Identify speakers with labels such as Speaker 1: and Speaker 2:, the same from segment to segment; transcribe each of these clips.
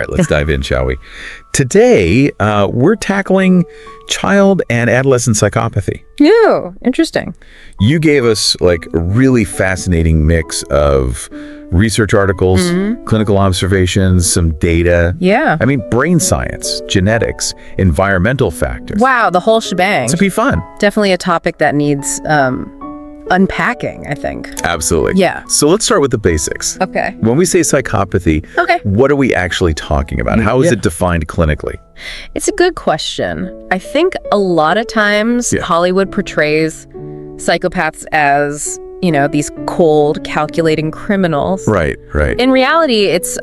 Speaker 1: right, let's dive in, shall we? Today, we're tackling child and adolescent psychopathy.
Speaker 2: Yeah, interesting.
Speaker 1: You gave us like a really fascinating mix of research articles, clinical observations, some data.
Speaker 2: Yeah.
Speaker 1: I mean, brain science, genetics, environmental factors.
Speaker 2: Wow, the whole shebang.
Speaker 1: It's be fun.
Speaker 2: Definitely a topic that needs unpacking, I think.
Speaker 1: Absolutely.
Speaker 2: Yeah.
Speaker 1: So let's start with the basics.
Speaker 2: Okay.
Speaker 1: When we say psychopathy, what are we actually talking about? How is it defined clinically?
Speaker 2: It's a good question. I think a lot of times Hollywood portrays psychopaths as, you know, these cold, calculating criminals.
Speaker 1: Right.
Speaker 2: In reality, it's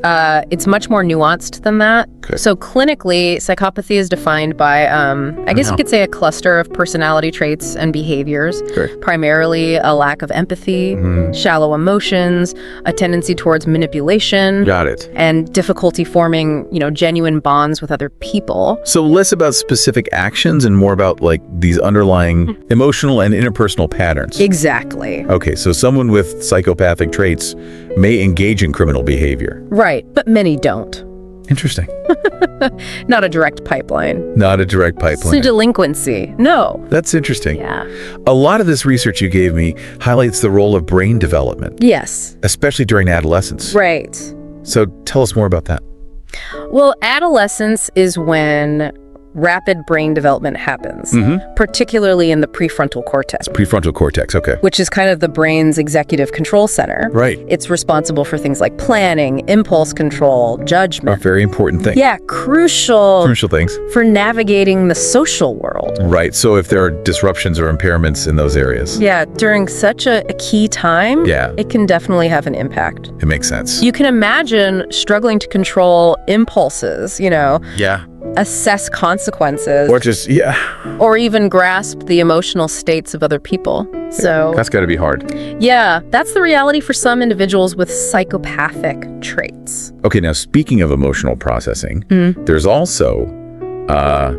Speaker 2: much more nuanced than that.
Speaker 1: Okay.
Speaker 2: So clinically, psychopathy is defined by, I guess you could say, a cluster of personality traits and behaviors.
Speaker 1: Okay.
Speaker 2: Primarily a lack of empathy, shallow emotions, a tendency towards manipulation.
Speaker 1: Got it.
Speaker 2: And difficulty forming, you know, genuine bonds with other people.
Speaker 1: So less about specific actions and more about like these underlying emotional and interpersonal patterns.
Speaker 2: Exactly.
Speaker 1: Okay, so someone with psychopathic traits may engage in criminal behavior.
Speaker 2: Right, but many don't.
Speaker 1: Interesting.
Speaker 2: Not a direct pipeline.
Speaker 1: Not a direct pipeline.
Speaker 2: It's a delinquency. No.
Speaker 1: That's interesting.
Speaker 2: Yeah.
Speaker 1: A lot of this research you gave me highlights the role of brain development.
Speaker 2: Yes.
Speaker 1: Especially during adolescence.
Speaker 2: Right.
Speaker 1: So tell us more about that.
Speaker 2: Well, adolescence is when rapid brain development happens, particularly in the prefrontal cortex.
Speaker 1: Prefrontal cortex, okay.
Speaker 2: Which is kind of the brain's executive control center.
Speaker 1: Right.
Speaker 2: It's responsible for things like planning, impulse control, judgment.
Speaker 1: A very important thing.
Speaker 2: Yeah, crucial
Speaker 1: things.
Speaker 2: for navigating the social world.
Speaker 1: Right, so if there are disruptions or impairments in those areas.
Speaker 2: Yeah, during such a key time, it can definitely have an impact.
Speaker 1: It makes sense.
Speaker 2: You can imagine struggling to control impulses, you know, assess consequences,
Speaker 1: Or just,
Speaker 2: or even grasp the emotional states of other people. So
Speaker 1: that's got to be hard.
Speaker 2: yeah, that's the reality for some individuals with psychopathic traits.
Speaker 1: Okay, now speaking of emotional processing, there's also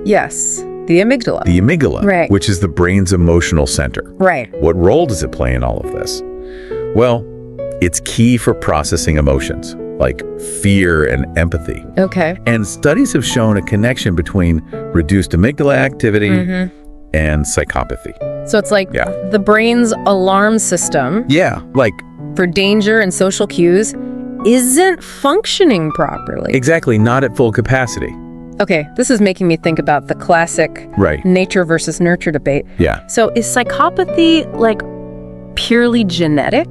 Speaker 2: Yes, the amygdala.
Speaker 1: the amygdala,
Speaker 2: Right.
Speaker 1: which is the brain's emotional center.
Speaker 2: Right.
Speaker 1: What role does it play in all of this? Well, it's key for processing emotions, like fear and empathy.
Speaker 2: Okay.
Speaker 1: And studies have shown a connection between reduced amygdala activity and psychopathy.
Speaker 2: So it's like the brain's alarm system
Speaker 1: Yeah, like
Speaker 2: for danger and social cues isn't functioning properly.
Speaker 1: exactly not at full capacity.
Speaker 2: Okay, this is making me think about the classic
Speaker 1: Right.
Speaker 2: nature versus nurture debate.
Speaker 1: Yeah.
Speaker 2: So is psychopathy like purely genetic?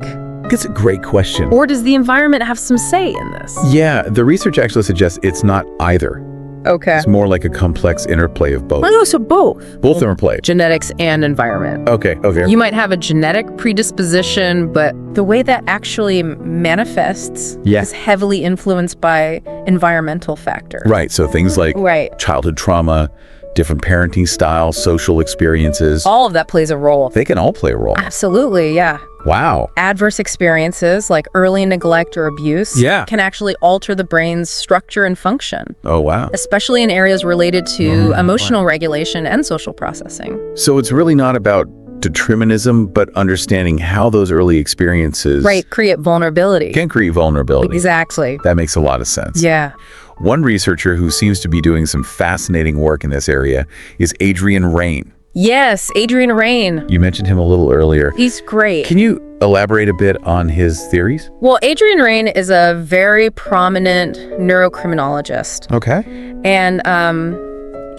Speaker 1: It's a great question.
Speaker 2: Or does the environment have some say in this?
Speaker 1: Yeah, the research actually suggests it's not either.
Speaker 2: Okay.
Speaker 1: It's more like a complex interplay of both.
Speaker 2: Oh, so both.
Speaker 1: Both of them are played.
Speaker 2: Genetics and environment.
Speaker 1: Okay.
Speaker 2: You might have a genetic predisposition, but the way that actually manifests is heavily influenced by environmental factors.
Speaker 1: Right, so things like childhood trauma, different parenting styles, social experiences.
Speaker 2: All of that plays a role.
Speaker 1: They can all play a role.
Speaker 2: Absolutely, yeah.
Speaker 1: Wow.
Speaker 2: Adverse experiences like early neglect or abuse can actually alter the brain's structure and function.
Speaker 1: Oh, wow.
Speaker 2: Especially in areas related to emotional regulation and social processing.
Speaker 1: So it's really not about determinism, but understanding how those early experiences
Speaker 2: create vulnerability.
Speaker 1: Can create vulnerability.
Speaker 2: Exactly.
Speaker 1: That makes a lot of sense.
Speaker 2: Yeah.
Speaker 1: One researcher who seems to be doing some fascinating work in this area is Adrian Raine.
Speaker 2: Yes, Adrian Raine.
Speaker 1: You mentioned him a little earlier.
Speaker 2: He's great.
Speaker 1: Can you elaborate a bit on his theories?
Speaker 2: Well, Adrian Raine is a very prominent neurocriminologist.
Speaker 1: Okay.
Speaker 2: And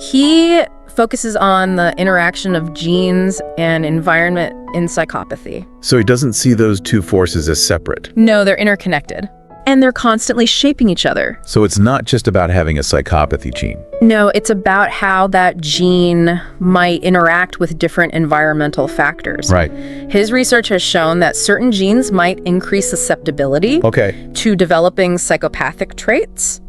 Speaker 2: he focuses on the interaction of genes and environment in psychopathy.
Speaker 1: So he doesn't see those two forces as separate.
Speaker 2: No, they're interconnected. And they're constantly shaping each other.
Speaker 1: So it's not just about having a psychopathy gene.
Speaker 2: No, it's about how that gene might interact with different environmental factors.
Speaker 1: Right.
Speaker 2: His research has shown that certain genes might increase susceptibility to developing psychopathic traits,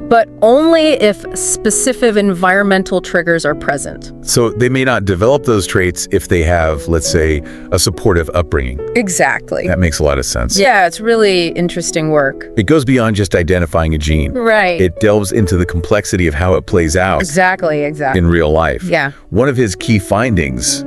Speaker 2: but only if specific environmental triggers are present.
Speaker 1: So they may not develop those traits if they have, let's say, a supportive upbringing.
Speaker 2: Exactly.
Speaker 1: That makes a lot of sense.
Speaker 2: Yeah, it's really interesting work.
Speaker 1: It goes beyond just identifying a gene.
Speaker 2: Right.
Speaker 1: It delves into the complexity of how it plays out
Speaker 2: Exactly.
Speaker 1: in real life.
Speaker 2: Yeah.
Speaker 1: One of his key findings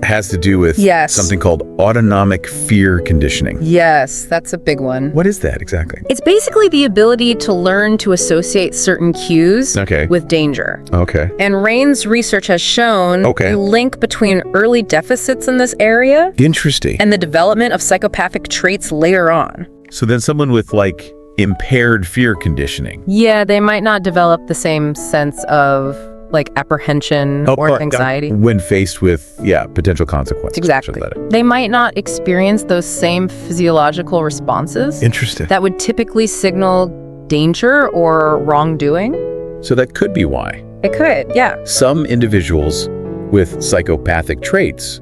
Speaker 1: has to do with something called autonomic fear conditioning.
Speaker 2: Yes, that's a big one.
Speaker 1: What is that exactly?
Speaker 2: It's basically the ability to learn to associate certain cues with danger.
Speaker 1: Okay.
Speaker 2: And Raine's research has shown a link between early deficits in this area
Speaker 1: Interesting.
Speaker 2: and the development of psychopathic traits later on.
Speaker 1: So then someone with like impaired fear conditioning.
Speaker 2: Yeah, they might not develop the same sense of like apprehension or anxiety.
Speaker 1: When faced with, potential consequences.
Speaker 2: Exactly. They might not experience those same physiological responses.
Speaker 1: Interesting.
Speaker 2: That would typically signal danger or wrongdoing.
Speaker 1: So that could be why.
Speaker 2: It could, yeah.
Speaker 1: Some individuals with psychopathic traits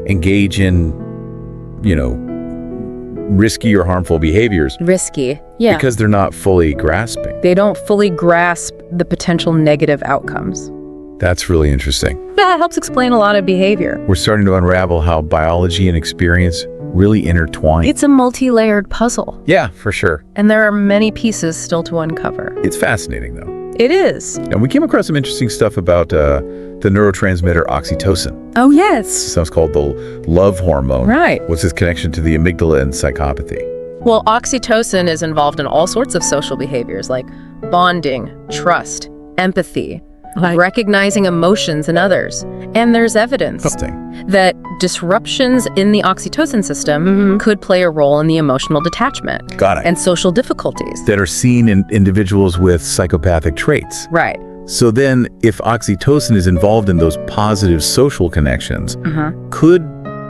Speaker 1: engage in, risky or harmful behaviors.
Speaker 2: Risky, yeah.
Speaker 1: Because they're not fully grasping.
Speaker 2: They don't fully grasp the potential negative outcomes.
Speaker 1: That's really interesting.
Speaker 2: That helps explain a lot of behavior.
Speaker 1: We're starting to unravel how biology and experience really intertwine.
Speaker 2: It's a multi-layered puzzle.
Speaker 1: Yeah, for sure.
Speaker 2: And there are many pieces still to uncover.
Speaker 1: It's fascinating, though.
Speaker 2: It is.
Speaker 1: And we came across some interesting stuff about the neurotransmitter oxytocin.
Speaker 2: Oh, yes.
Speaker 1: Sometimes called the love hormone.
Speaker 2: Right.
Speaker 1: What's its connection to the amygdala and psychopathy?
Speaker 2: Well, oxytocin is involved in all sorts of social behaviors like bonding, trust, empathy, recognizing emotions in others. And there's evidence that disruptions in the oxytocin system could play a role in the emotional detachment.
Speaker 1: Got it.
Speaker 2: And social difficulties.
Speaker 1: That are seen in individuals with psychopathic traits.
Speaker 2: Right.
Speaker 1: So then, if oxytocin is involved in those positive social connections, could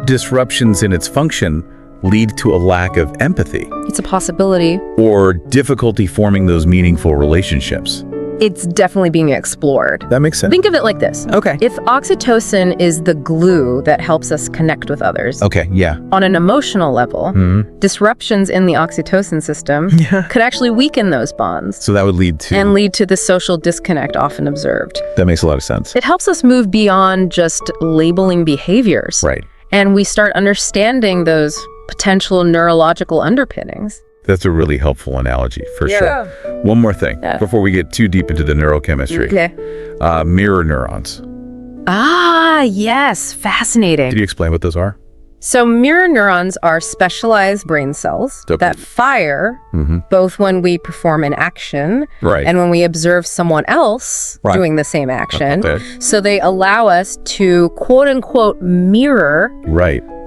Speaker 1: disruptions in its function lead to a lack of empathy?
Speaker 2: It's a possibility.
Speaker 1: Or difficulty forming those meaningful relationships?
Speaker 2: It's definitely being explored.
Speaker 1: That makes sense.
Speaker 2: Think of it like this.
Speaker 1: Okay.
Speaker 2: If oxytocin is the glue that helps us connect with others, on an emotional level, disruptions in the oxytocin system could actually weaken those bonds.
Speaker 1: So that would lead to
Speaker 2: the social disconnect often observed.
Speaker 1: That makes a lot of sense.
Speaker 2: It helps us move beyond just labeling behaviors.
Speaker 1: Right.
Speaker 2: And we start understanding those potential neurological underpinnings.
Speaker 1: That's a really helpful analogy, for sure. One more thing before we get too deep into the neurochemistry. Mirror neurons.
Speaker 2: Ah, yes. Fascinating.
Speaker 1: Could you explain what those are?
Speaker 2: So mirror neurons are specialized brain cells that fire both when we perform an action and when we observe someone else doing the same action. So they allow us to, quote unquote, mirror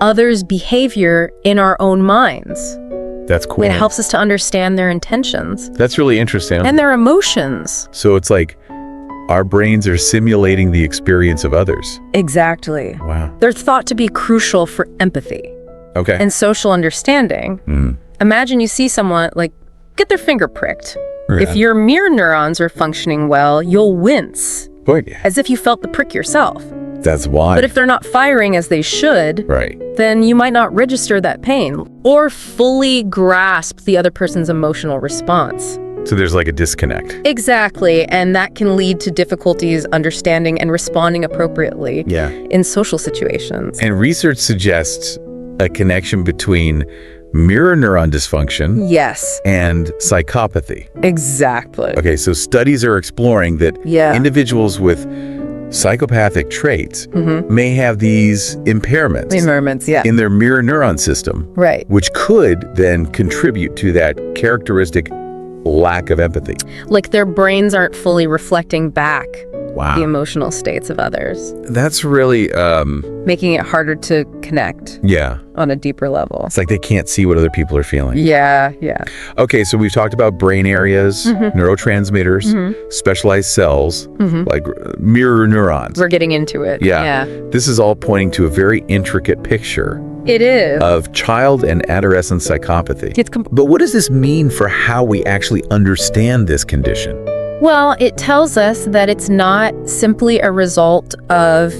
Speaker 2: others' behavior in our own minds.
Speaker 1: That's cool.
Speaker 2: It helps us to understand their intentions.
Speaker 1: That's really interesting.
Speaker 2: And their emotions.
Speaker 1: So it's like our brains are simulating the experience of others.
Speaker 2: Exactly.
Speaker 1: Wow.
Speaker 2: They're thought to be crucial for empathy. And social understanding. Imagine you see someone, get their finger pricked. If your mirror neurons are functioning well, you'll wince. As if you felt the prick yourself.
Speaker 1: That's why.
Speaker 2: But if they're not firing as they should, then you might not register that pain or fully grasp the other person's emotional response.
Speaker 1: So there's like a disconnect.
Speaker 2: Exactly, and that can lead to difficulties understanding and responding appropriately in social situations.
Speaker 1: And research suggests a connection between mirror neuron dysfunction and psychopathy.
Speaker 2: Exactly.
Speaker 1: Okay, so studies are exploring that individuals with psychopathic traits may have these impairments in their mirror neuron system, which could then contribute to that characteristic lack of empathy.
Speaker 2: Like their brains aren't fully reflecting back the emotional states of others.
Speaker 1: That's really
Speaker 2: making it harder to connect on a deeper level.
Speaker 1: It's like they can't see what other people are feeling. Okay, so we've talked about brain areas, neurotransmitters, specialized cells, like mirror neurons.
Speaker 2: We're getting into it.
Speaker 1: This is all pointing to a very intricate picture.
Speaker 2: It is.
Speaker 1: Of child and adolescent psychopathy. But what does this mean for how we actually understand this condition?
Speaker 2: Well, it tells us that it's not simply a result of,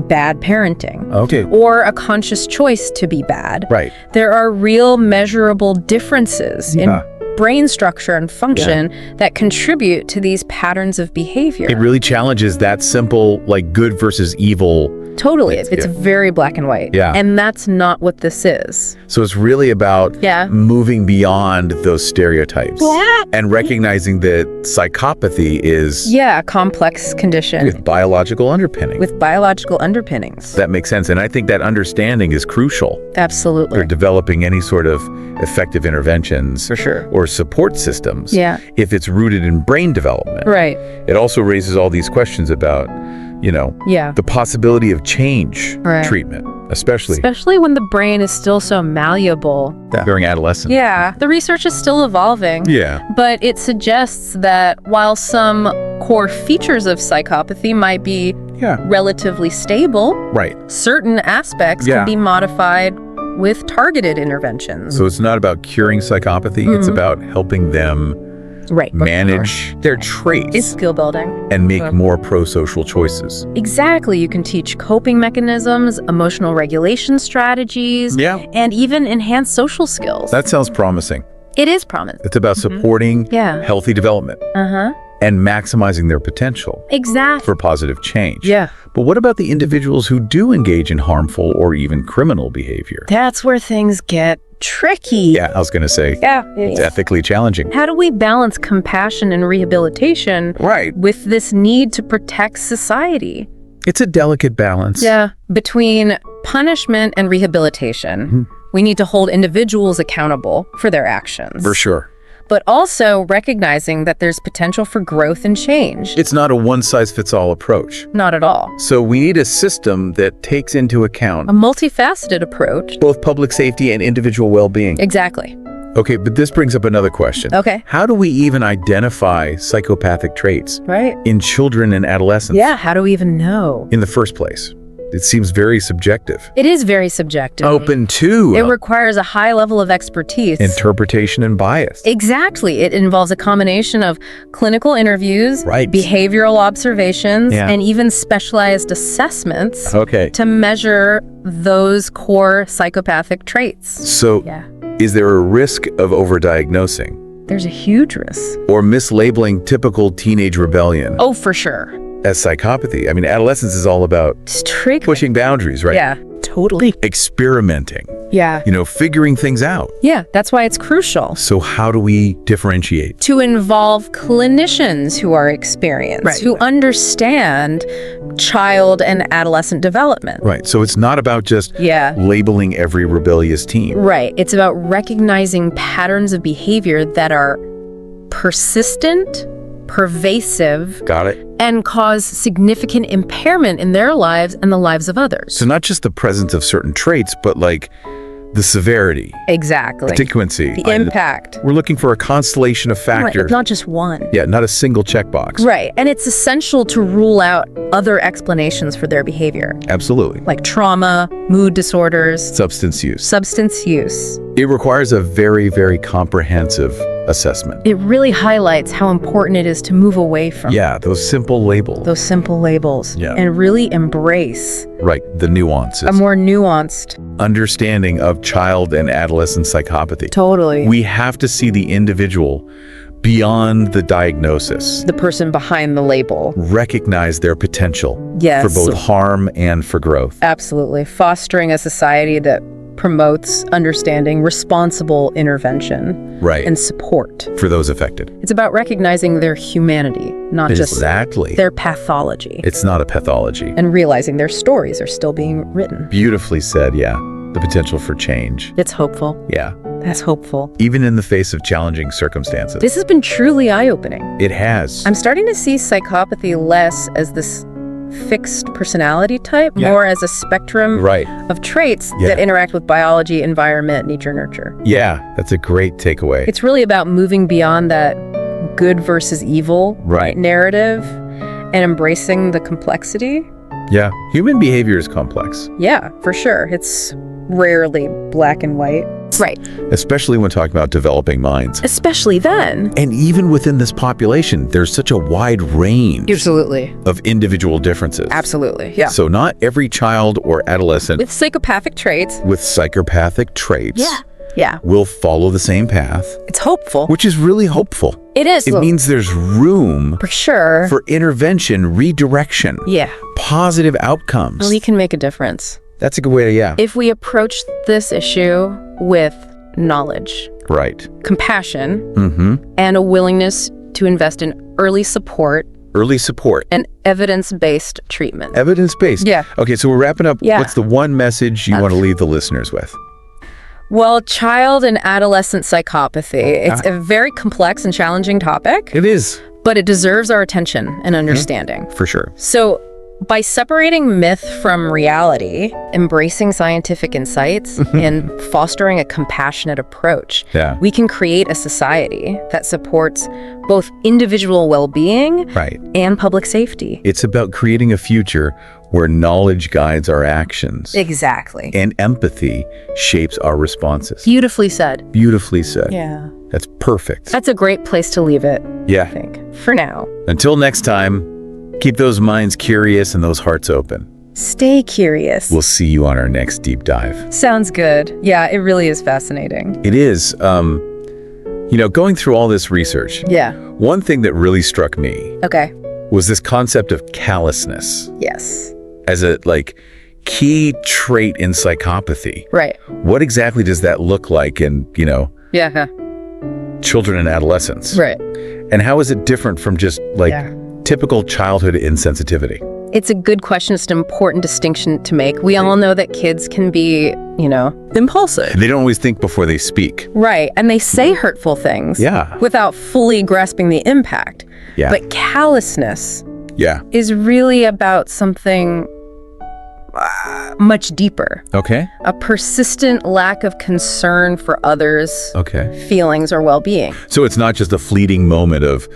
Speaker 2: bad parenting. Or a conscious choice to be bad. There are real measurable differences in brain structure and function that contribute to these patterns of behavior.
Speaker 1: It really challenges that simple, good versus evil
Speaker 2: Totally. It's very black and white.
Speaker 1: Yeah.
Speaker 2: And that's not what this is.
Speaker 1: So it's really about moving beyond those stereotypes and recognizing that psychopathy is
Speaker 2: a complex condition.
Speaker 1: With biological underpinning.
Speaker 2: That
Speaker 1: makes sense. And I think that understanding is crucial.
Speaker 2: Absolutely.
Speaker 1: For developing any sort of effective interventions.
Speaker 2: For sure.
Speaker 1: Or support systems.
Speaker 2: Yeah.
Speaker 1: If it's rooted in brain development.
Speaker 2: Right.
Speaker 1: It also raises all these questions about, the possibility of change treatment, especially
Speaker 2: when the brain is still so malleable.
Speaker 1: During adolescence.
Speaker 2: Yeah. The research is still evolving.
Speaker 1: Yeah.
Speaker 2: But it suggests that while some core features of psychopathy might be relatively stable, certain aspects can be modified with targeted interventions.
Speaker 1: So it's not about curing psychopathy, it's about helping them manage their traits.
Speaker 2: It's skill building.
Speaker 1: And make more pro-social choices.
Speaker 2: Exactly. You can teach coping mechanisms, emotional regulation strategies, and even enhance social skills.
Speaker 1: That sounds promising.
Speaker 2: It is promising.
Speaker 1: It's about supporting healthy development. And maximizing their potential.
Speaker 2: Exactly.
Speaker 1: For positive change.
Speaker 2: Yeah.
Speaker 1: But what about the individuals who do engage in harmful or even criminal behavior?
Speaker 2: That's where things get tricky.
Speaker 1: Yeah, I was going to say.
Speaker 2: Yeah.
Speaker 1: It's ethically challenging.
Speaker 2: How do we balance compassion and rehabilitation with this need to protect society?
Speaker 1: It's a delicate balance.
Speaker 2: Yeah. Between punishment and rehabilitation, we need to hold individuals accountable for their actions.
Speaker 1: For sure.
Speaker 2: But also recognizing that there's potential for growth and change.
Speaker 1: It's not a one-size-fits-all approach.
Speaker 2: Not at all.
Speaker 1: So we need a system that takes into account
Speaker 2: a multifaceted approach.
Speaker 1: Both public safety and individual well-being.
Speaker 2: Exactly.
Speaker 1: Okay, but this brings up another question.
Speaker 2: Okay.
Speaker 1: How do we even identify psychopathic traits in children and adolescents?
Speaker 2: Yeah, how do we even know?
Speaker 1: In the first place? It seems very subjective.
Speaker 2: It is very subjective.
Speaker 1: Open to
Speaker 2: it requires a high level of expertise.
Speaker 1: Interpretation and bias.
Speaker 2: Exactly. It involves a combination of clinical interviews, behavioral observations, and even specialized assessments to measure those core psychopathic traits.
Speaker 1: So, is there a risk of overdiagnosing?
Speaker 2: There's a huge risk.
Speaker 1: Or mislabeling typical teenage rebellion?
Speaker 2: Oh, for sure.
Speaker 1: As psychopathy. I mean, adolescence is all about pushing boundaries, right?
Speaker 2: Yeah, totally.
Speaker 1: Experimenting.
Speaker 2: Yeah.
Speaker 1: Figuring things out.
Speaker 2: Yeah, that's why it's crucial.
Speaker 1: So how do we differentiate?
Speaker 2: To involve clinicians who are experienced, who understand child and adolescent development.
Speaker 1: Right. So it's not about just labeling every rebellious teen.
Speaker 2: Right. It's about recognizing patterns of behavior that are persistent, pervasive, and cause significant impairment in their lives and the lives of others.
Speaker 1: So not just the presence of certain traits, but like the severity.
Speaker 2: Exactly.
Speaker 1: Frequency.
Speaker 2: The impact.
Speaker 1: We're looking for a constellation of factors.
Speaker 2: It's not just one.
Speaker 1: Yeah, not a single checkbox.
Speaker 2: Right. And it's essential to rule out other explanations for their behavior.
Speaker 1: Absolutely.
Speaker 2: Like trauma, mood disorders.
Speaker 1: Substance use.
Speaker 2: It
Speaker 1: requires a very, very comprehensive assessment.
Speaker 2: It really highlights how important it is to move away from
Speaker 1: those simple labels.
Speaker 2: And really embrace
Speaker 1: the nuances.
Speaker 2: A more nuanced
Speaker 1: understanding of child and adolescent psychopathy.
Speaker 2: Totally.
Speaker 1: We have to see the individual beyond the diagnosis.
Speaker 2: The person behind the label.
Speaker 1: Recognize their potential
Speaker 2: for
Speaker 1: both harm and for growth.
Speaker 2: Absolutely. Fostering a society that promotes understanding, responsible intervention, and support
Speaker 1: for those affected.
Speaker 2: It's about recognizing their humanity, not just their pathology.
Speaker 1: It's not a pathology.
Speaker 2: And realizing their stories are still being written.
Speaker 1: Beautifully said, the potential for change.
Speaker 2: It's hopeful.
Speaker 1: Yeah.
Speaker 2: That's hopeful.
Speaker 1: Even in the face of challenging circumstances.
Speaker 2: This has been truly eye-opening.
Speaker 1: It has.
Speaker 2: I'm starting to see psychopathy less as this fixed personality type, more as a spectrum of traits that interact with biology, environment, nature, nurture.
Speaker 1: Yeah, that's a great takeaway.
Speaker 2: It's really about moving beyond that good versus evil narrative and embracing the complexity.
Speaker 1: Yeah, human behavior is complex.
Speaker 2: Yeah, for sure. It's rarely black and white. Right.
Speaker 1: Especially when talking about developing minds.
Speaker 2: Especially then.
Speaker 1: And even within this population, there's such a wide range of individual differences.
Speaker 2: Absolutely. Yeah.
Speaker 1: So not every child or adolescent
Speaker 2: with psychopathic traits
Speaker 1: will follow the same path.
Speaker 2: It's hopeful.
Speaker 1: Which is really hopeful.
Speaker 2: It is.
Speaker 1: It means there's room
Speaker 2: for sure
Speaker 1: for intervention, redirection, positive outcomes.
Speaker 2: We can make a difference.
Speaker 1: That's a good way to,
Speaker 2: If we approach this issue with knowledge, compassion, and a willingness to invest in early support and evidence-based treatment.
Speaker 1: Evidence-based. Okay, so we're wrapping up. What's the one message you want to leave the listeners with?
Speaker 2: Well, child and adolescent psychopathy, it's a very complex and challenging topic.
Speaker 1: It is.
Speaker 2: But it deserves our attention and understanding.
Speaker 1: For sure.
Speaker 2: So by separating myth from reality, embracing scientific insights, and fostering a compassionate approach, we can create a society that supports both individual well-being and public safety.
Speaker 1: It's about creating a future where knowledge guides our actions.
Speaker 2: Exactly.
Speaker 1: And empathy shapes our responses.
Speaker 2: Beautifully said.
Speaker 1: Beautifully said.
Speaker 2: Yeah.
Speaker 1: That's perfect.
Speaker 2: That's a great place to leave it, I think, for now.
Speaker 1: Until next time, keep those minds curious and those hearts open.
Speaker 2: Stay curious.
Speaker 1: We'll see you on our next deep dive.
Speaker 2: Sounds good. Yeah, it really is fascinating.
Speaker 1: It is. Going through all this research, one thing that really struck me was this concept of callousness.
Speaker 2: Yes.
Speaker 1: As a, key trait in psychopathy.
Speaker 2: Right.
Speaker 1: What exactly does that look like in, children and adolescents?
Speaker 2: Right.
Speaker 1: And how is it different from just, typical childhood insensitivity?
Speaker 2: It's a good question. It's an important distinction to make. We all know that kids can be, impulsive.
Speaker 1: They don't always think before they speak.
Speaker 2: Right. And they say hurtful things without fully grasping the impact.
Speaker 1: Yeah.
Speaker 2: But callousness is really about something much deeper.
Speaker 1: Okay.
Speaker 2: A persistent lack of concern for others' feelings or well-being.
Speaker 1: So it's not just a fleeting moment of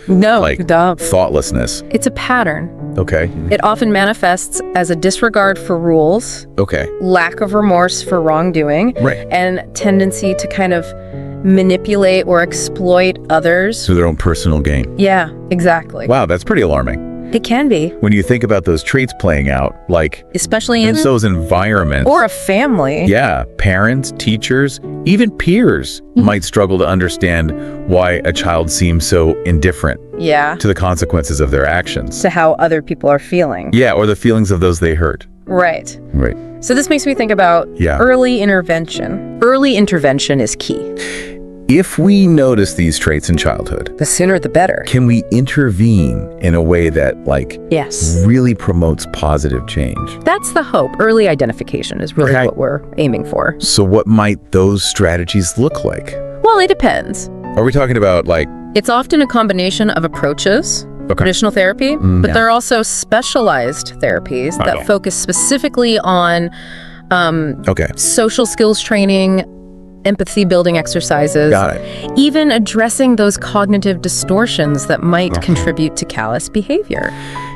Speaker 1: thoughtlessness.
Speaker 2: It's a pattern.
Speaker 1: Okay.
Speaker 2: It often manifests as a disregard for rules, lack of remorse for wrongdoing, and tendency to kind of manipulate or exploit others.
Speaker 1: For their own personal gain.
Speaker 2: Yeah, exactly.
Speaker 1: Wow, that's pretty alarming.
Speaker 2: It can be.
Speaker 1: When you think about those traits playing out,
Speaker 2: especially in
Speaker 1: those environments.
Speaker 2: Or a family.
Speaker 1: Yeah, parents, teachers, even peers might struggle to understand why a child seems so indifferent to the consequences of their actions.
Speaker 2: To how other people are feeling.
Speaker 1: Yeah, or the feelings of those they hurt.
Speaker 2: Right.
Speaker 1: Right.
Speaker 2: So this makes me think about early intervention. Early intervention is key.
Speaker 1: If we notice these traits in childhood,
Speaker 2: the sooner the better.
Speaker 1: Can we intervene in a way that really promotes positive change?
Speaker 2: That's the hope. Early identification is really what we're aiming for.
Speaker 1: So what might those strategies look like?
Speaker 2: Well, it depends.
Speaker 1: Are we talking about
Speaker 2: It's often a combination of approaches. Traditional therapy, but there are also specialized therapies that focus specifically on social skills training, empathy building exercises, even addressing those cognitive distortions that might contribute to callous behavior.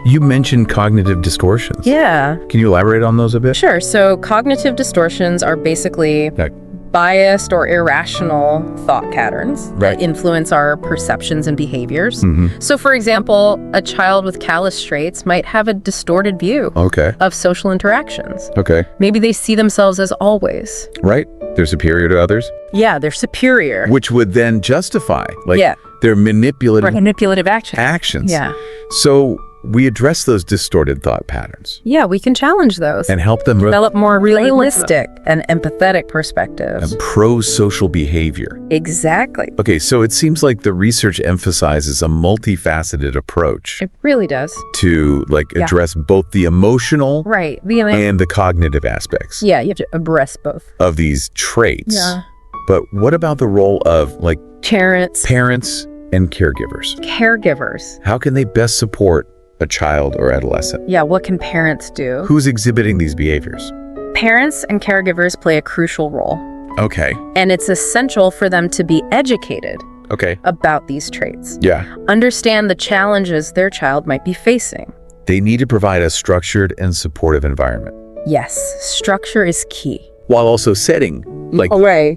Speaker 1: You mentioned cognitive distortions.
Speaker 2: Yeah.
Speaker 1: Can you elaborate on those a bit?
Speaker 2: Sure. So cognitive distortions are basically biased or irrational thought patterns that influence our perceptions and behaviors. So for example, a child with callous traits might have a distorted view of social interactions. Maybe they see themselves as always.
Speaker 1: Right. They're superior to others?
Speaker 2: Yeah, they're superior.
Speaker 1: Which would then justify their manipulative actions.
Speaker 2: Yeah.
Speaker 1: So we address those distorted thought patterns.
Speaker 2: Yeah, we can challenge those.
Speaker 1: And help them
Speaker 2: develop more realistic and empathetic perspectives.
Speaker 1: And pro-social behavior.
Speaker 2: Exactly.
Speaker 1: Okay, so it seems like the research emphasizes a multifaceted approach.
Speaker 2: It really does.
Speaker 1: To address both the emotional and the cognitive aspects.
Speaker 2: Yeah, you have to address both.
Speaker 1: Of these traits.
Speaker 2: Yeah.
Speaker 1: But what about the role of
Speaker 2: parents
Speaker 1: and caregivers?
Speaker 2: Caregivers.
Speaker 1: How can they best support a child or adolescent?
Speaker 2: Yeah, what can parents do?
Speaker 1: Who's exhibiting these behaviors?
Speaker 2: Parents and caregivers play a crucial role.
Speaker 1: Okay.
Speaker 2: And it's essential for them to be educated about these traits.
Speaker 1: Yeah.
Speaker 2: Understand the challenges their child might be facing.
Speaker 1: They need to provide a structured and supportive environment.
Speaker 2: Yes, structure is key.
Speaker 1: while also setting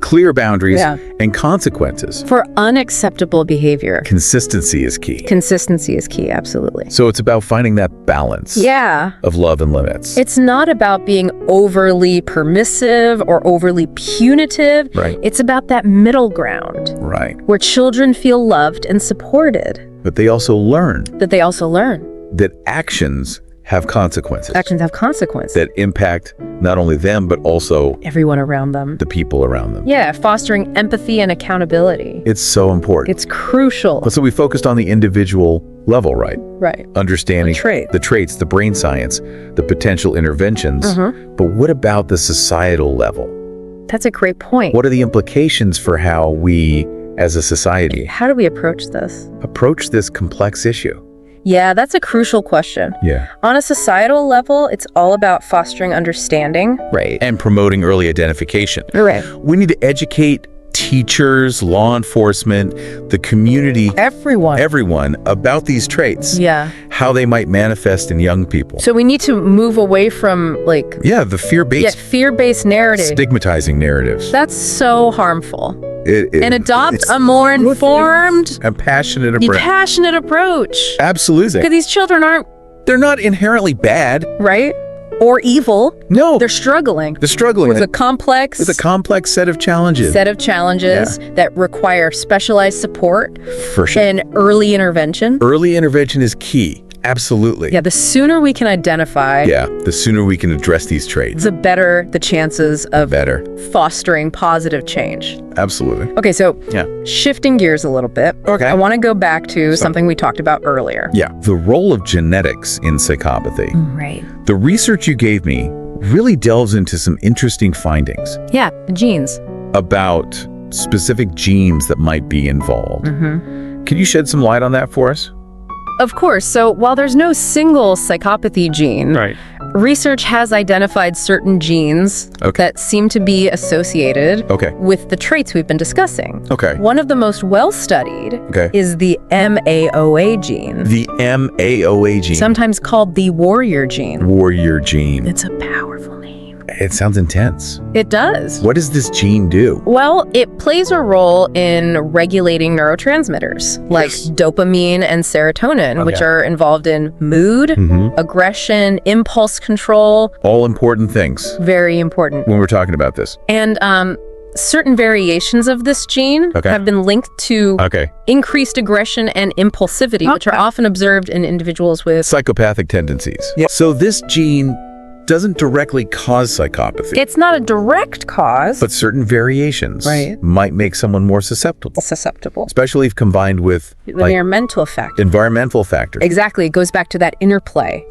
Speaker 1: clear boundaries and consequences.
Speaker 2: For unacceptable behavior.
Speaker 1: Consistency is key.
Speaker 2: Consistency is key, absolutely.
Speaker 1: So it's about finding that balance of love and limits.
Speaker 2: It's not about being overly permissive or overly punitive.
Speaker 1: Right.
Speaker 2: It's about that middle ground.
Speaker 1: Right.
Speaker 2: Where children feel loved and supported.
Speaker 1: But they also learn. That actions have consequences.
Speaker 2: Actions have consequences.
Speaker 1: That impact not only them, but also
Speaker 2: everyone around them.
Speaker 1: The people around them.
Speaker 2: Yeah, fostering empathy and accountability.
Speaker 1: It's so important.
Speaker 2: It's crucial.
Speaker 1: But so we focused on the individual level, right?
Speaker 2: Right.
Speaker 1: Understanding the traits, the brain science, the potential interventions. But what about the societal level?
Speaker 2: That's a great point.
Speaker 1: What are the implications for how we, as a society,
Speaker 2: how do we approach this?
Speaker 1: Approach this complex issue?
Speaker 2: Yeah, that's a crucial question.
Speaker 1: Yeah.
Speaker 2: On a societal level, it's all about fostering understanding.
Speaker 1: Right. And promoting early identification.
Speaker 2: Right.
Speaker 1: We need to educate teachers, law enforcement, the community, everyone about these traits.
Speaker 2: Yeah.
Speaker 1: How they might manifest in young people.
Speaker 2: So we need to move away from
Speaker 1: the fear-based
Speaker 2: narrative.
Speaker 1: Stigmatizing narratives.
Speaker 2: That's so harmful.
Speaker 1: And
Speaker 2: adopt a more informed
Speaker 1: and passionate
Speaker 2: approach.
Speaker 1: Absolutely.
Speaker 2: Because these children
Speaker 1: they're not inherently bad.
Speaker 2: Right? Or evil.
Speaker 1: No.
Speaker 2: They're struggling. With a complex
Speaker 1: set of challenges.
Speaker 2: That require specialized support.
Speaker 1: For sure.
Speaker 2: And early intervention.
Speaker 1: Early intervention is key. Absolutely.
Speaker 2: Yeah, the sooner we can identify.
Speaker 1: The sooner we can address these traits.
Speaker 2: The better the chances of fostering positive change.
Speaker 1: Absolutely.
Speaker 2: Okay, so shifting gears a little bit.
Speaker 1: Okay.
Speaker 2: I want to go back to something we talked about earlier.
Speaker 1: Yeah, the role of genetics in psychopathy.
Speaker 2: Right.
Speaker 1: The research you gave me really delves into some interesting findings.
Speaker 2: Yeah, the genes.
Speaker 1: About specific genes that might be involved. Can you shed some light on that for us?
Speaker 2: Of course. So while there's no single psychopathy gene, research has identified certain genes that seem to be associated with the traits we've been discussing. One of the most well-studied is the MAOA gene.
Speaker 1: The MAOA gene.
Speaker 2: Sometimes called the warrior gene. It's a powerful name.
Speaker 1: It sounds intense.
Speaker 2: It does.
Speaker 1: What does this gene do?
Speaker 2: Well, it plays a role in regulating neurotransmitters like dopamine and serotonin, which are involved in mood, aggression, impulse control.
Speaker 1: All important things.
Speaker 2: Very important.
Speaker 1: When we're talking about this.
Speaker 2: And certain variations of this gene have been linked to increased aggression and impulsivity, which are often observed in individuals with
Speaker 1: psychopathic tendencies. So this gene doesn't directly cause psychopathy.
Speaker 2: It's not a direct cause.
Speaker 1: But certain variations might make someone more susceptible. Especially if combined with
Speaker 2: environmental factors. Exactly. It goes back to that interplay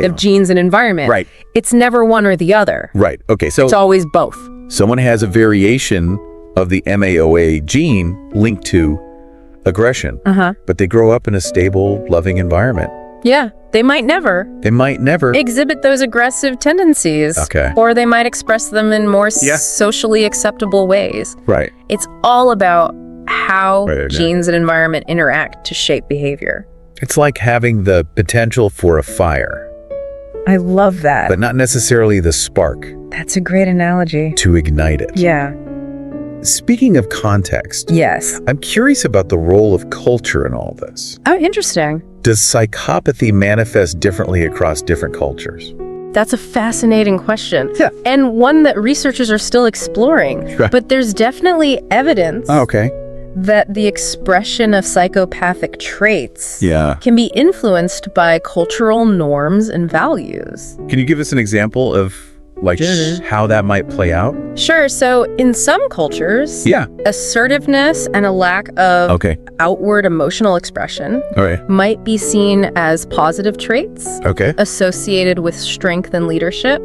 Speaker 2: of genes and environment.
Speaker 1: Right.
Speaker 2: It's never one or the other.
Speaker 1: Right. Okay. So
Speaker 2: it's always both.
Speaker 1: Someone has a variation of the MAOA gene linked to aggression, but they grow up in a stable, loving environment.
Speaker 2: Yeah. They might never exhibit those aggressive tendencies. Or they might express them in more socially acceptable ways.
Speaker 1: Right.
Speaker 2: It's all about how genes and environment interact to shape behavior.
Speaker 1: It's like having the potential for a fire.
Speaker 2: I love that.
Speaker 1: But not necessarily the spark.
Speaker 2: That's a great analogy.
Speaker 1: To ignite it.
Speaker 2: Yeah.
Speaker 1: Speaking of context.
Speaker 2: Yes.
Speaker 1: I'm curious about the role of culture in all this.
Speaker 2: Oh, interesting.
Speaker 1: Does psychopathy manifest differently across different cultures?
Speaker 2: That's a fascinating question.
Speaker 1: Yeah.
Speaker 2: And one that researchers are still exploring.
Speaker 1: Right.
Speaker 2: But there's definitely evidence that the expression of psychopathic traits can be influenced by cultural norms and values.
Speaker 1: Can you give us an example of how that might play out?
Speaker 2: Sure. So in some cultures, assertiveness and a lack of outward emotional expression might be seen as positive traits associated with strength and leadership.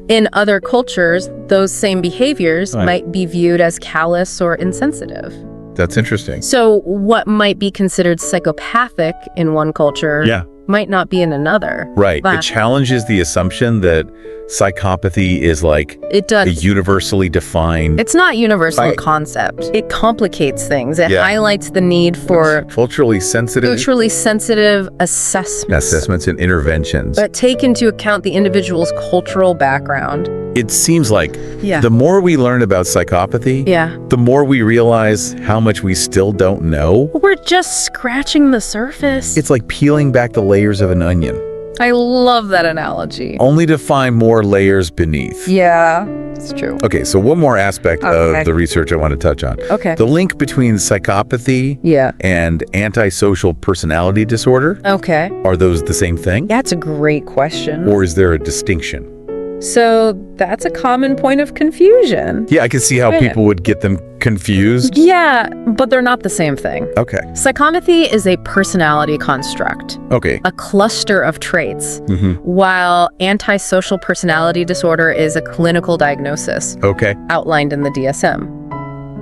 Speaker 2: In other cultures, those same behaviors might be viewed as callous or insensitive.
Speaker 1: That's interesting.
Speaker 2: So what might be considered psychopathic in one culture might not be in another.
Speaker 1: Right. It challenges the assumption that psychopathy is a universally defined...
Speaker 2: It's not a universal concept. It complicates things. It highlights the need for...
Speaker 1: Culturally sensitive
Speaker 2: assessments.
Speaker 1: And interventions.
Speaker 2: But take into account the individual's cultural background.
Speaker 1: It seems like the more we learn about psychopathy, the more we realize how much we still don't know.
Speaker 2: We're just scratching the surface.
Speaker 1: It's like peeling back the layers of an onion.
Speaker 2: I love that analogy.
Speaker 1: Only to find more layers beneath.
Speaker 2: Yeah, it's true.
Speaker 1: Okay, so one more aspect of the research I want to touch on.
Speaker 2: Okay.
Speaker 1: The link between psychopathy and antisocial personality disorder.
Speaker 2: Okay.
Speaker 1: Are those the same thing?
Speaker 2: That's a great question.
Speaker 1: Or is there a distinction?
Speaker 2: So that's a common point of confusion.
Speaker 1: Yeah, I can see how people would get them confused.
Speaker 2: Yeah, but they're not the same thing.
Speaker 1: Okay.
Speaker 2: Psychopathy is a personality construct.
Speaker 1: Okay.
Speaker 2: A cluster of traits, while antisocial personality disorder is a clinical diagnosis.
Speaker 1: Okay.
Speaker 2: Outlined in the DSM.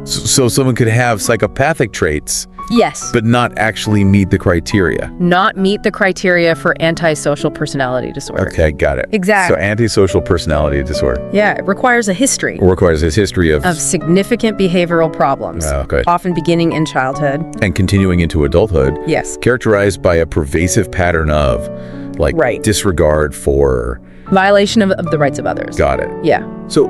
Speaker 1: So someone could have psychopathic traits.
Speaker 2: Yes.
Speaker 1: But not actually meet the criteria.
Speaker 2: Not meet the criteria for antisocial personality disorder.
Speaker 1: Okay, got it.
Speaker 2: Exactly.
Speaker 1: So antisocial personality disorder.
Speaker 2: Yeah, it requires a history.
Speaker 1: Requires a history of
Speaker 2: significant behavioral problems. Often beginning in childhood.
Speaker 1: And continuing into adulthood.
Speaker 2: Yes.
Speaker 1: Characterized by a pervasive pattern of, disregard for...
Speaker 2: Violation of the rights of others.
Speaker 1: Got it.
Speaker 2: Yeah.
Speaker 1: So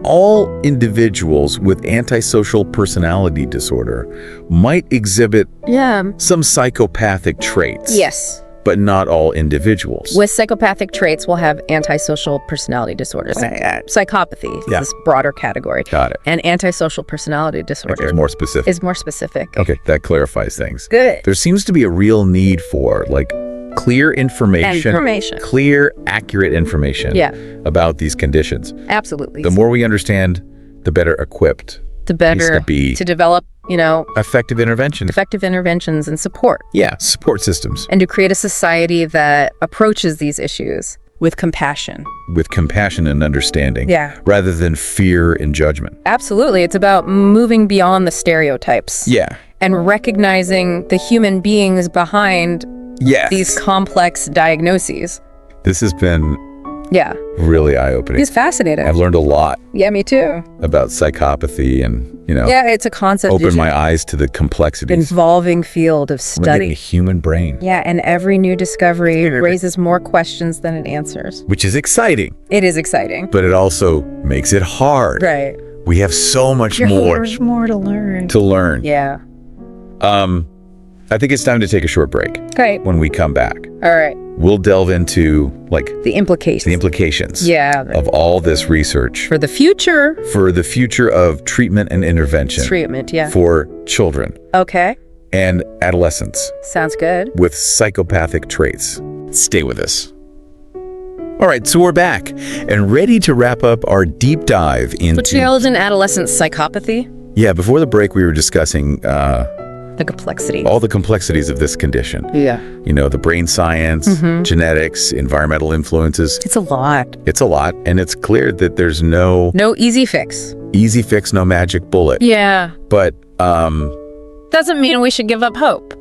Speaker 1: all individuals with antisocial personality disorder might exhibit some psychopathic traits.
Speaker 2: Yes.
Speaker 1: But not all individuals.
Speaker 2: With psychopathic traits, we'll have antisocial personality disorders. Psychopathy is this broader category.
Speaker 1: Got it.
Speaker 2: And antisocial personality disorder
Speaker 1: is more specific.
Speaker 2: Okay,
Speaker 1: that clarifies things.
Speaker 2: Good.
Speaker 1: There seems to be a real need for, clear information. Clear, accurate information about these conditions.
Speaker 2: Absolutely.
Speaker 1: The more we understand, the better equipped
Speaker 2: the better to develop,
Speaker 1: effective
Speaker 2: interventions and support.
Speaker 1: Yeah, support systems.
Speaker 2: And to create a society that approaches these issues with compassion.
Speaker 1: With compassion and understanding.
Speaker 2: Yeah.
Speaker 1: Rather than fear and judgment.
Speaker 2: Absolutely. It's about moving beyond the stereotypes.
Speaker 1: Yeah.
Speaker 2: And recognizing the human beings behind these complex diagnoses.
Speaker 1: This has been really eye-opening.
Speaker 2: It's fascinating.
Speaker 1: I've learned a lot.
Speaker 2: Yeah, me too.
Speaker 1: About psychopathy and,
Speaker 2: Yeah, it's a concept.
Speaker 1: Open my eyes to the complexities.
Speaker 2: Involving field of study.
Speaker 1: The human brain.
Speaker 2: Yeah, and every new discovery raises more questions than it answers.
Speaker 1: Which is exciting.
Speaker 2: It is exciting.
Speaker 1: But it also makes it hard.
Speaker 2: Right.
Speaker 1: We have so much more.
Speaker 2: There's more to learn.
Speaker 1: Yeah. I think it's time to take a short break.
Speaker 2: Okay.
Speaker 1: When we come back.
Speaker 2: All right.
Speaker 1: We'll delve into,
Speaker 2: the implications.
Speaker 1: Of all this research.
Speaker 2: For the future.
Speaker 1: For the future of treatment and intervention. For children.
Speaker 2: Okay.
Speaker 1: And adolescents.
Speaker 2: Sounds good.
Speaker 1: With psychopathic traits. Stay with us. All right, so we're back and ready to wrap up our deep dive into...
Speaker 2: Child and adolescent psychopathy?
Speaker 1: Yeah, before the break, we were discussing...
Speaker 2: the complexity.
Speaker 1: All the complexities of this condition.
Speaker 2: Yeah.
Speaker 1: The brain science, genetics, environmental influences.
Speaker 2: It's a lot.
Speaker 1: And it's clear that there's no
Speaker 2: easy fix.
Speaker 1: No magic bullet.
Speaker 2: Yeah.
Speaker 1: But,
Speaker 2: doesn't mean we should give up hope.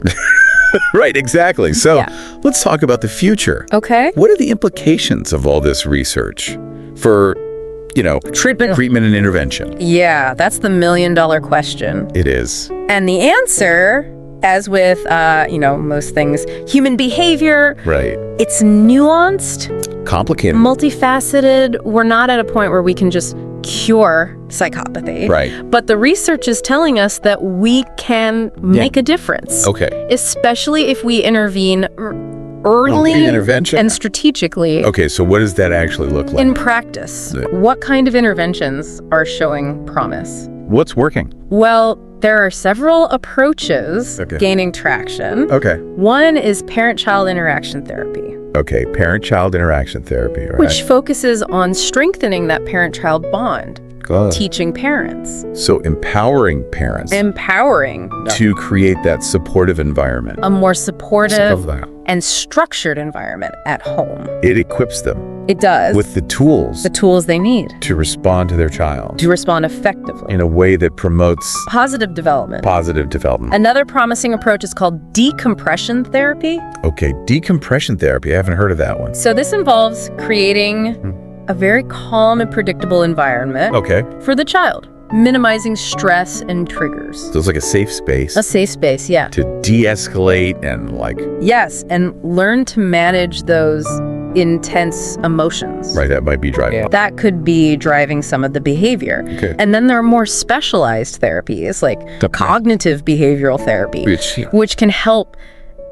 Speaker 1: Right, exactly. So let's talk about the future.
Speaker 2: Okay.
Speaker 1: What are the implications of all this research for, treatment and intervention?
Speaker 2: Yeah, that's the million-dollar question.
Speaker 1: It is.
Speaker 2: And the answer, as with, most things, human behavior.
Speaker 1: Right.
Speaker 2: It's nuanced.
Speaker 1: Complicated.
Speaker 2: Multifaceted. We're not at a point where we can just cure psychopathy.
Speaker 1: Right.
Speaker 2: But the research is telling us that we can make a difference.
Speaker 1: Okay.
Speaker 2: Especially if we intervene early and strategically.
Speaker 1: Okay, so what does that actually look like?
Speaker 2: In practice, what kind of interventions are showing promise?
Speaker 1: What's working?
Speaker 2: Well, there are several approaches gaining traction.
Speaker 1: Okay.
Speaker 2: One is parent-child interaction therapy.
Speaker 1: Okay, parent-child interaction therapy. All
Speaker 2: which focuses on strengthening that parent-child bond. Teaching parents.
Speaker 1: So empowering parents. To create that supportive environment.
Speaker 2: A more supportive and structured environment at home.
Speaker 1: It equips them.
Speaker 2: It does.
Speaker 1: With the tools.
Speaker 2: The tools they need.
Speaker 1: To respond to their child.
Speaker 2: To respond effectively.
Speaker 1: In a way that promotes...
Speaker 2: Positive development. Another promising approach is called decompression therapy.
Speaker 1: Okay, decompression therapy. I haven't heard of that one.
Speaker 2: So this involves creating... a very calm and predictable environment for the child, minimizing stress and triggers.
Speaker 1: So it's like a safe space.
Speaker 2: A safe space, yeah.
Speaker 1: To de-escalate and
Speaker 2: Yes, and learn to manage those intense emotions.
Speaker 1: Right, that might be driving.
Speaker 2: Yeah. That could be driving some of the behavior.
Speaker 1: Okay.
Speaker 2: And then there are more specialized therapies, like cognitive behavioral therapy, which can help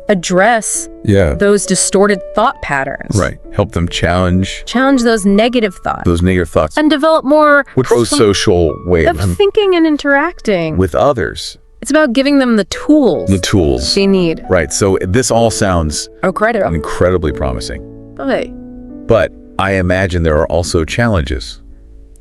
Speaker 2: address those distorted thought patterns.
Speaker 1: Right. Help them challenge
Speaker 2: those negative thoughts. And develop more
Speaker 1: pro-social way
Speaker 2: of thinking and interacting
Speaker 1: with others.
Speaker 2: It's about giving them the tools they need.
Speaker 1: Right. So this all sounds
Speaker 2: incredibly
Speaker 1: promising.
Speaker 2: Okay.
Speaker 1: But I imagine there are also challenges.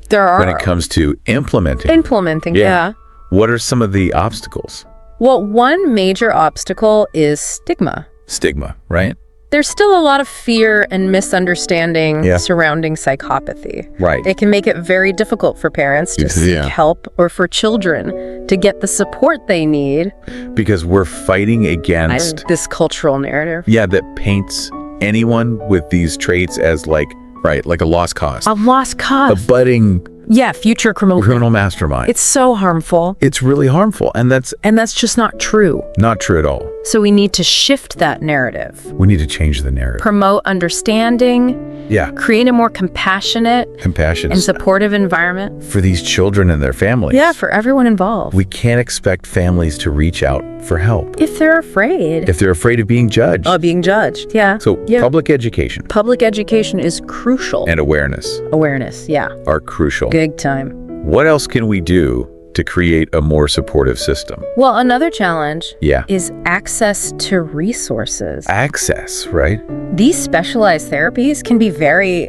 Speaker 2: There are.
Speaker 1: When it comes to implementing.
Speaker 2: Yeah.
Speaker 1: What are some of the obstacles?
Speaker 2: Well, one major obstacle is stigma.
Speaker 1: Stigma, right?
Speaker 2: There's still a lot of fear and misunderstanding surrounding psychopathy.
Speaker 1: Right.
Speaker 2: It can make it very difficult for parents to seek help or for children to get the support they need.
Speaker 1: Because we're fighting against
Speaker 2: this cultural narrative.
Speaker 1: Yeah, that paints anyone with these traits as like a lost cause.
Speaker 2: A lost cause.
Speaker 1: A budding
Speaker 2: future criminal
Speaker 1: mastermind.
Speaker 2: It's so harmful.
Speaker 1: It's really harmful. And that's
Speaker 2: just not true.
Speaker 1: Not true at all.
Speaker 2: So we need to shift that narrative.
Speaker 1: We need to change the narrative.
Speaker 2: Promote understanding.
Speaker 1: Yeah.
Speaker 2: Create a more compassionate and supportive environment.
Speaker 1: For these children and their families.
Speaker 2: Yeah, for everyone involved.
Speaker 1: We can't expect families to reach out for help.
Speaker 2: If they're afraid.
Speaker 1: If they're afraid of being judged.
Speaker 2: Being judged, yeah.
Speaker 1: So public education.
Speaker 2: Public education is crucial.
Speaker 1: And awareness. Are crucial.
Speaker 2: Big time.
Speaker 1: What else can we do to create a more supportive system?
Speaker 2: Well, another challenge
Speaker 1: Yeah.
Speaker 2: is access to resources.
Speaker 1: Access, right?
Speaker 2: These specialized therapies can be very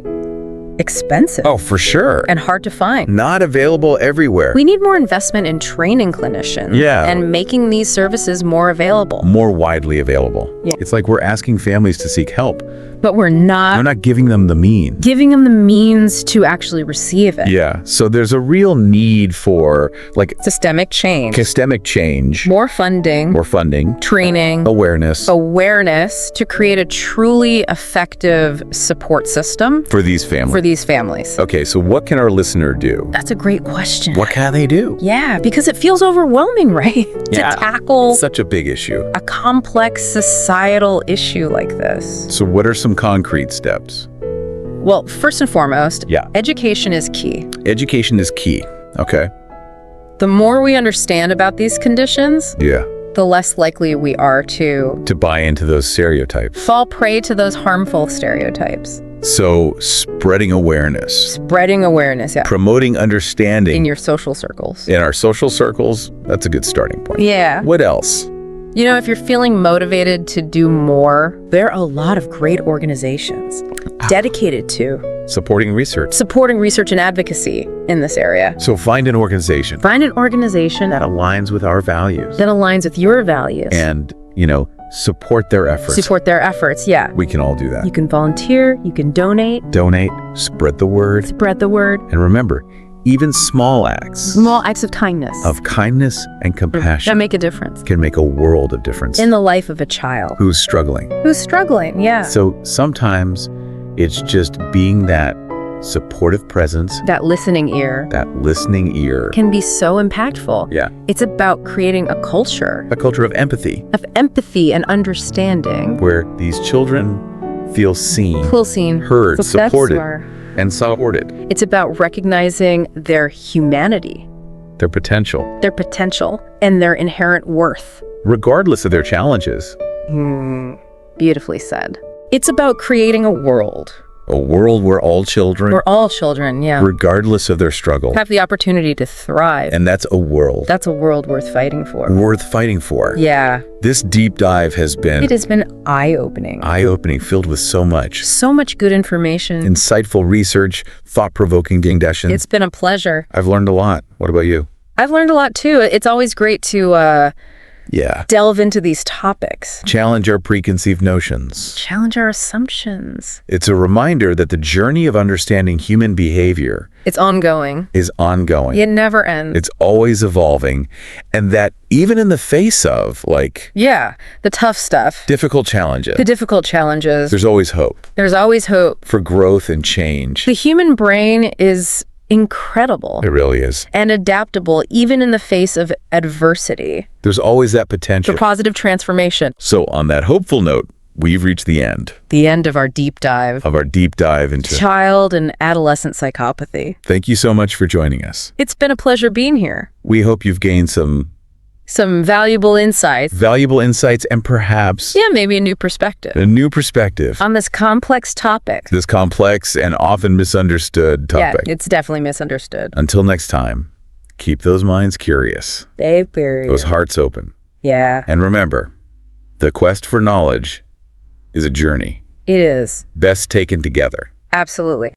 Speaker 2: expensive.
Speaker 1: Oh, for sure.
Speaker 2: And hard to find.
Speaker 1: Not available everywhere.
Speaker 2: We need more investment in training clinicians.
Speaker 1: Yeah.
Speaker 2: And making these services more available.
Speaker 1: More widely available.
Speaker 2: Yeah.
Speaker 1: It's like we're asking families to seek help.
Speaker 2: But we're not
Speaker 1: giving them the means.
Speaker 2: Giving them the means to actually receive it.
Speaker 1: Yeah. So there's a real need for like
Speaker 2: systemic change.
Speaker 1: More funding.
Speaker 2: Training.
Speaker 1: Awareness
Speaker 2: to create a truly effective support system
Speaker 1: for these families. Okay, so what can our listener do?
Speaker 2: That's a great question.
Speaker 1: What can they do?
Speaker 2: Yeah, because it feels overwhelming, right? To tackle
Speaker 1: such a big issue.
Speaker 2: A complex societal issue like this.
Speaker 1: So what are some concrete steps?
Speaker 2: Well, first and foremost, education is key. Okay. The more we understand about these conditions, the less likely we are to
Speaker 1: buy into those stereotypes.
Speaker 2: Fall prey to those harmful stereotypes.
Speaker 1: So spreading awareness, promoting understanding
Speaker 2: in your social circles.
Speaker 1: In our social circles, that's a good starting point.
Speaker 2: Yeah.
Speaker 1: What else?
Speaker 2: You know, if you're feeling motivated to do more, there are a lot of great organizations dedicated to
Speaker 1: supporting research
Speaker 2: and advocacy in this area.
Speaker 1: So find an organization
Speaker 2: that
Speaker 1: aligns with our values.
Speaker 2: That aligns with your values.
Speaker 1: And, support their efforts.
Speaker 2: Yeah.
Speaker 1: We can all do that.
Speaker 2: You can volunteer, you can donate,
Speaker 1: spread the word. And remember, even small acts
Speaker 2: of kindness
Speaker 1: and compassion
Speaker 2: that make a difference.
Speaker 1: Can make a world of difference
Speaker 2: in the life of a child
Speaker 1: who's struggling. Yeah.
Speaker 2: So
Speaker 1: sometimes it's just being that supportive presence,
Speaker 2: that listening ear
Speaker 1: can
Speaker 2: be so impactful.
Speaker 1: Yeah.
Speaker 2: It's about creating a culture
Speaker 1: of empathy
Speaker 2: and understanding,
Speaker 1: where these children feel seen, heard, supported, and supported.
Speaker 2: It's about recognizing their humanity,
Speaker 1: their potential,
Speaker 2: and their inherent worth,
Speaker 1: regardless of their challenges.
Speaker 2: Beautifully said. It's about creating a world
Speaker 1: where all children, regardless of their struggle,
Speaker 2: have the opportunity to thrive.
Speaker 1: And that's a world
Speaker 2: worth fighting for. Yeah.
Speaker 1: This deep dive has been
Speaker 2: eye-opening,
Speaker 1: filled with so much
Speaker 2: good information,
Speaker 1: insightful research, thought-provoking discussions.
Speaker 2: It's been a pleasure.
Speaker 1: I've learned a lot. What about you?
Speaker 2: I've learned a lot too. It's always great to delve into these topics.
Speaker 1: Challenge our preconceived notions.
Speaker 2: Challenge our assumptions.
Speaker 1: It's a reminder that the journey of understanding human behavior
Speaker 2: is ongoing.
Speaker 1: It
Speaker 2: never ends.
Speaker 1: It's always evolving. And that even in the face of
Speaker 2: the tough stuff.
Speaker 1: Difficult challenges.
Speaker 2: There's
Speaker 1: always hope.
Speaker 2: For
Speaker 1: growth and change.
Speaker 2: The human brain is incredible.
Speaker 1: It really is.
Speaker 2: And adaptable, even in the face of adversity.
Speaker 1: There's always that potential
Speaker 2: for positive transformation.
Speaker 1: So on that hopeful note, we've reached the end.
Speaker 2: The end of our deep dive.
Speaker 1: Of our deep dive into
Speaker 2: child and adolescent psychopathy.
Speaker 1: Thank you so much for joining us.
Speaker 2: It's been a pleasure being here.
Speaker 1: We hope you've gained some
Speaker 2: valuable insights.
Speaker 1: Valuable insights and perhaps
Speaker 2: maybe a new perspective.
Speaker 1: A new perspective.
Speaker 2: On this complex topic.
Speaker 1: This complex and often misunderstood topic.
Speaker 2: Yeah, it's definitely misunderstood.
Speaker 1: Until next time, keep those minds curious.
Speaker 2: Stay curious.
Speaker 1: Those hearts open.
Speaker 2: Yeah.
Speaker 1: And remember, the quest for knowledge is a journey.
Speaker 2: It is.
Speaker 1: Best taken together.
Speaker 2: Absolutely.